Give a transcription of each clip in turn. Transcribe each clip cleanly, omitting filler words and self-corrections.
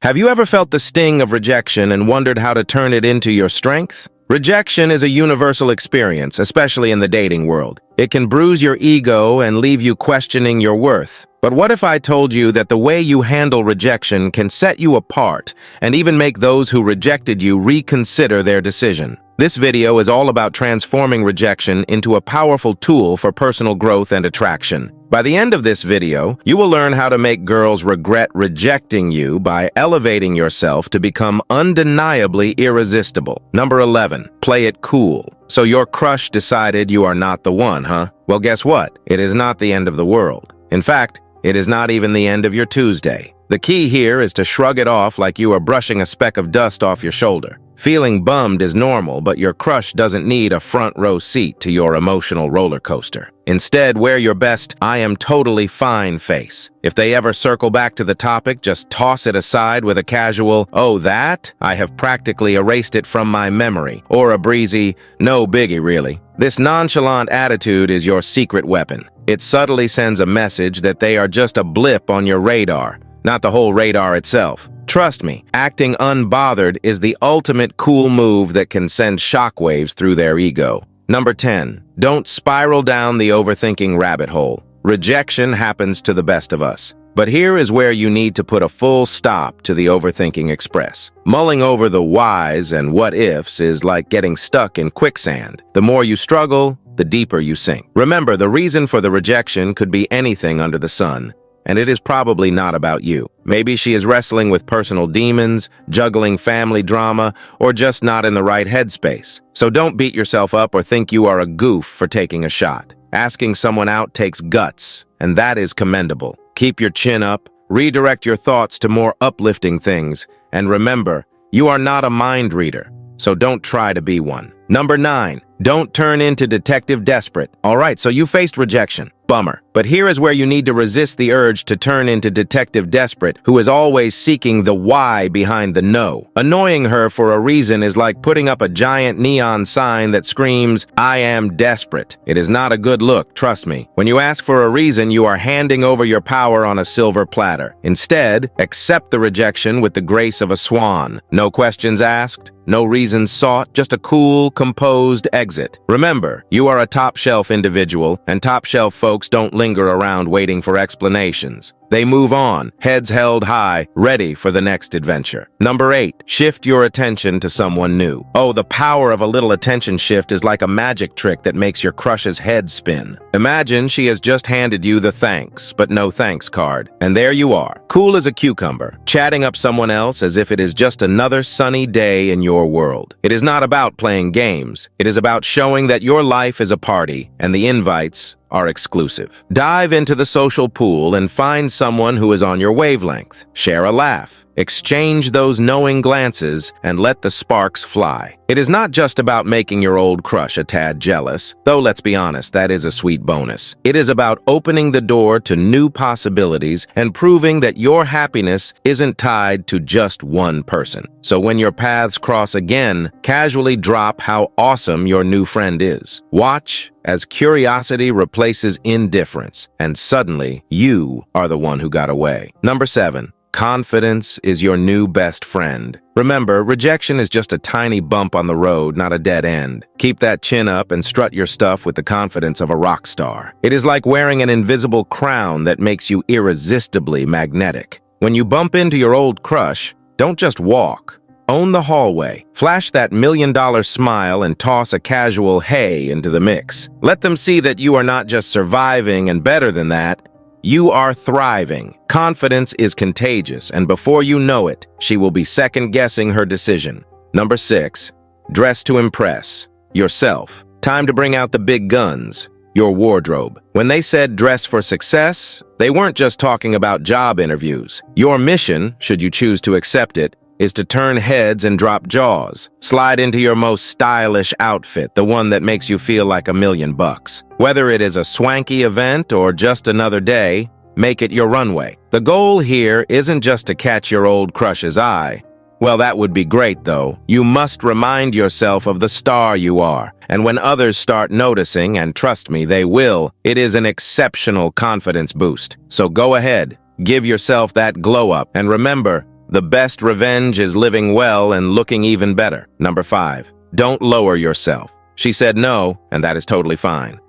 Have you ever felt the sting of rejection and wondered how to turn it into your strength? Rejection is a universal experience, especially in the dating world. It can bruise your ego and leave you questioning your worth. But what if I told you that the way you handle rejection can set you apart and even make those who rejected you reconsider their decision? This video is all about transforming rejection into a powerful tool for personal growth and attraction. By the end of this video, you will learn how to make girls regret rejecting you by elevating yourself to become undeniably irresistible. Number 11, play it cool. So your crush decided you are not the one, huh? Well, guess what? It is not the end of the world. In fact, it is not even the end of your Tuesday. The key here is to shrug it off like you are brushing a speck of dust off your shoulder. Feeling bummed is normal, but your crush doesn't need a front row seat to your emotional roller coaster. Instead, wear your best "I am totally fine" face. If they ever circle back to the topic, just toss it aside with a casual, "Oh, that? I have practically erased it from my memory," or a breezy, "No biggie, really." This nonchalant attitude is your secret weapon. It subtly sends a message that they are just a blip on your radar, not the whole radar itself. Trust me, acting unbothered is the ultimate cool move that can send shockwaves through their ego. Number 10, don't spiral down the overthinking rabbit hole. Rejection happens to the best of us. But here is where you need to put a full stop to the overthinking express. Mulling over the whys and what ifs is like getting stuck in quicksand. The more you struggle, the deeper you sink. Remember, the reason for the rejection could be anything under the sun. And it is probably not about you. Maybe she is wrestling with personal demons, juggling family drama, or just not in the right headspace. So don't beat yourself up or think you are a goof for taking a shot. Asking someone out takes guts, and that is commendable. Keep your chin up, redirect your thoughts to more uplifting things, and remember, you are not a mind reader, so don't try to be one. Number 9, don't turn into Detective Desperate. All right, so you faced rejection. Bummer. But here is where you need to resist the urge to turn into Detective Desperate, who is always seeking the why behind the no. Annoying her for a reason is like putting up a giant neon sign that screams, "I am desperate." It is not a good look, trust me. When you ask for a reason, you are handing over your power on a silver platter. Instead, accept the rejection with the grace of a swan. No questions asked, no reasons sought, just a cool, composed exit. Remember, you are a top-shelf individual, and top-shelf folks don't linger around waiting for explanations. They move on, heads held high, ready for the next adventure. Number 8, shift your attention to someone new. Oh, the power of a little attention shift is like a magic trick that makes your crush's head spin. Imagine she has just handed you the thanks, but no thanks card. And there you are, cool as a cucumber, chatting up someone else as if it is just another sunny day in your world. It is not about playing games. It is about showing that your life is a party, and the invites are exclusive. Dive into the social pool and find someone who is on your wavelength. Share a laugh. Exchange those knowing glances and let the sparks fly. It is not just about making your old crush a tad jealous, though let's be honest, that is a sweet bonus. It is about opening the door to new possibilities and proving that your happiness isn't tied to just one person. So when your paths cross again, casually drop how awesome your new friend is. Watch as curiosity replaces indifference, and suddenly you are the one who got away. Number 7. Confidence is your new best friend. Remember, rejection is just a tiny bump on the road, not a dead end. Keep that chin up and strut your stuff with the confidence of a rock star. It is like wearing an invisible crown that makes you irresistibly magnetic. When you bump into your old crush, don't just walk. Own the hallway. Flash that $1,000,000 smile and toss a casual "hey" into the mix. Let them see that you are not just surviving, and better than that, you are thriving. Confidence is contagious, and before you know it, she will be second-guessing her decision. Number 6, dress to impress yourself. Time to bring out the big guns, your wardrobe. When they said dress for success, they weren't just talking about job interviews. Your mission, should you choose to accept it, is to turn heads and drop jaws. Slide into your most stylish outfit, the one that makes you feel like $1,000,000. Whether it is a swanky event or just another day, make it your runway. The goal here isn't just to catch your old crush's eye. Well, that would be great, though. You must remind yourself of the star you are. And when others start noticing, and trust me, they will, it is an exceptional confidence boost. So go ahead, give yourself that glow up, and remember, The best revenge is living well and looking even better. Number 5. Don't lower yourself. She said no, and that is totally fine.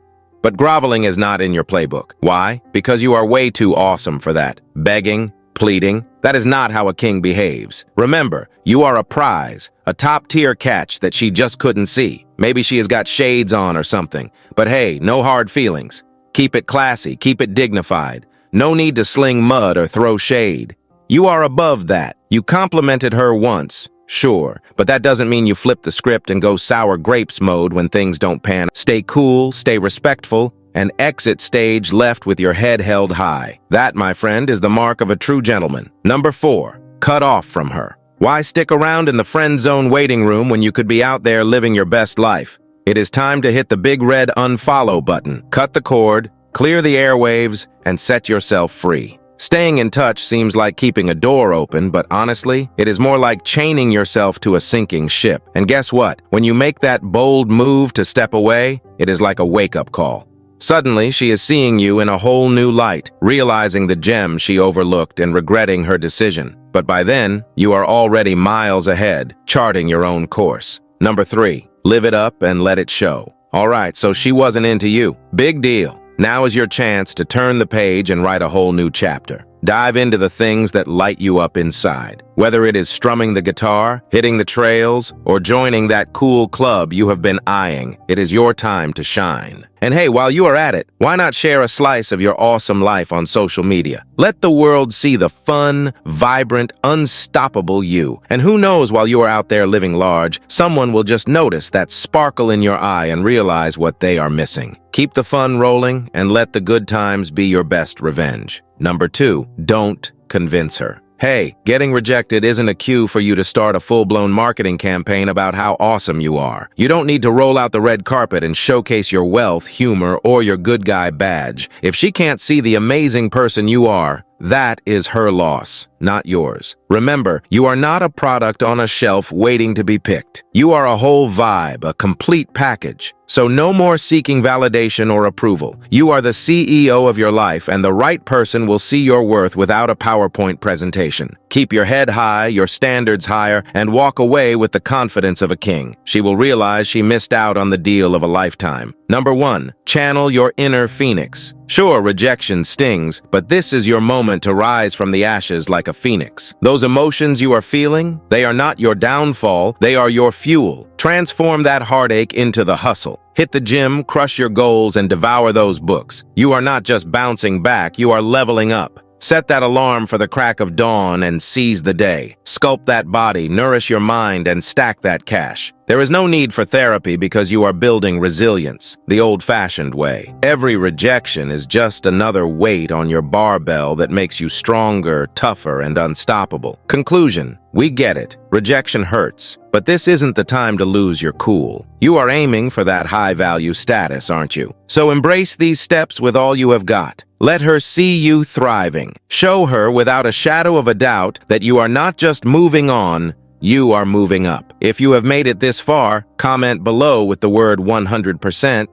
But groveling is not in your playbook. Why? Because you are way too awesome for that. Begging, pleading, that is not how a king behaves. Remember, you are a prize, a top-tier catch that she just couldn't see. Maybe she has got shades on or something. But hey, no hard feelings. Keep it classy, keep it dignified. No need to sling mud or throw shade. You are above that. You complimented her once, sure, but that doesn't mean you flip the script and go sour grapes mode when things don't pan. Stay cool, stay respectful, and exit stage left with your head held high. That, my friend, is the mark of a true gentleman. Number 4. Cut off from her. Why stick around in the friend zone waiting room when you could be out there living your best life? It is time to hit the big red unfollow button. Cut the cord, clear the airwaves, and set yourself free. Staying in touch seems like keeping a door open, but honestly, it is more like chaining yourself to a sinking ship. And guess what? When you make that bold move to step away, it is like a wake-up call. Suddenly, she is seeing you in a whole new light, realizing the gems she overlooked and regretting her decision. But by then, you are already miles ahead, charting your own course. Number 3. Live it up and let it show. All right, so she wasn't into you. Big deal. Now is your chance to turn the page and write a whole new chapter. Dive into the things that light you up inside. Whether it is strumming the guitar, hitting the trails, or joining that cool club you have been eyeing, it is your time to shine. And hey, while you are at it, why not share a slice of your awesome life on social media? Let the world see the fun, vibrant, unstoppable you. And who knows, while you are out there living large, someone will just notice that sparkle in your eye and realize what they are missing. Keep the fun rolling and let the good times be your best revenge. Number 2, don't convince her. Hey, getting rejected isn't a cue for you to start a full-blown marketing campaign about how awesome you are. You don't need to roll out the red carpet and showcase your wealth, humor, or your good guy badge. If she can't see the amazing person you are, that is her loss, not yours. Remember, you are not a product on a shelf waiting to be picked. You are a whole vibe, a complete package. So no more seeking validation or approval. You are the CEO of your life, and the right person will see your worth without a PowerPoint presentation. Keep your head high, your standards higher, and walk away with the confidence of a king. She will realize she missed out on the deal of a lifetime. Number 1, channel your inner phoenix. Sure, rejection stings, but this is your moment to rise from the ashes like a phoenix. Those emotions you are feeling, they are not your downfall, they are your fuel. Transform that heartache into the hustle. Hit the gym, crush your goals, and devour those books. You are not just bouncing back, you are leveling up. Set that alarm for the crack of dawn and seize the day. Sculpt that body, nourish your mind, and stack that cash. There is no need for therapy because you are building resilience, the old-fashioned way. Every rejection is just another weight on your barbell that makes you stronger, tougher, and unstoppable. Conclusion: we get it. Rejection hurts, but this isn't the time to lose your cool. You are aiming for that high-value status, aren't you? So embrace these steps with all you have got. Let her see you thriving. Show her without a shadow of a doubt that you are not just moving on, you are moving up. If you have made it this far, comment below with the word 100%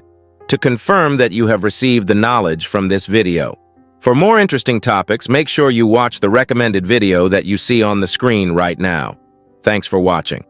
to confirm that you have received the knowledge from this video. For more interesting topics, make sure you watch the recommended video that you see on the screen right now. Thanks for watching.